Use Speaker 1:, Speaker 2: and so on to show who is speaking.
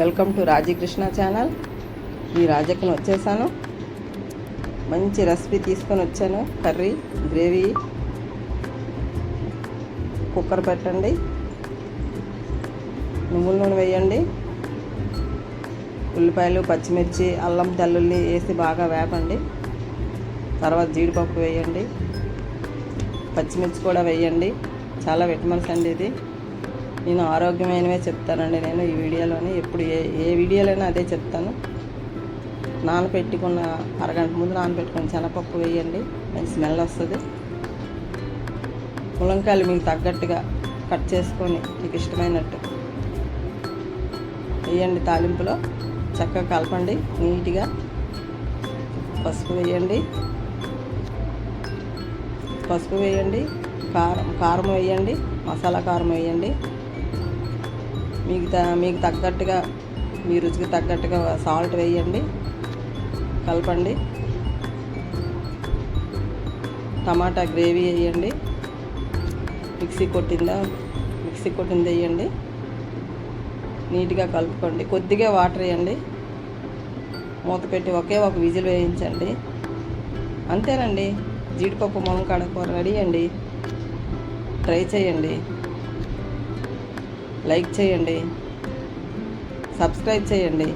Speaker 1: Welcome to Raji Krishna channel. ఈ రాజక్కను వచ్చేసాను. మంచి రెసిపీ తీసుకొని వచ్చాను. Curry gravy. కుక్కర్ పెట్టండి, నువ్వుల నూనె వేయండి, ఉల్లిపాయలు పచ్చిమిర్చి అల్లం తెల్లుల్లి వేసి బాగా వేపండి. తర్వాత జీడిపప్పు వేయండి, పచ్చిమిర్చి కూడా వేయండి. చాలా విటమిన్స్ అండి ఇది. నేను ఆరోగ్యమైనవే చెప్తానండి. నేను ఈ వీడియోలోని ఎప్పుడు ఏ వీడియోలోనే అదే చెప్తాను. నానబెట్టుకున్న అరగంట ముందు నానబెట్టుకుని శనగపప్పు వేయండి, మంచి స్మెల్ వస్తుంది. ములంకాయలు మీకు తగ్గట్టుగా కట్ చేసుకొని మీకు ఇష్టమైనట్టు వేయండి. తాలింపులో చక్కగా కలపండి నీట్గా. పసుపు వేయండి, కారం వేయండి, మసాలా కారం వేయండి. మీకు తగ్గట్టుగా మీ రుచికి తగ్గట్టుగా సాల్ట్ వేయండి, కలపండి. టమాటా గ్రేవీ వేయండి, మిక్సీ కొట్టింది వేయండి. నీట్గా కలుపుకోండి. కొద్దిగా వాటర్ వేయండి, మూత పెట్టి ఒక విజిల్ వేయించండి. అంతేనండి, జీడిపప్పు ములంకాడ కూర రెడీ అండి. ట్రై చేయండి, లైక్ చేయండి, సబ్స్క్రైబ్ చేయండి.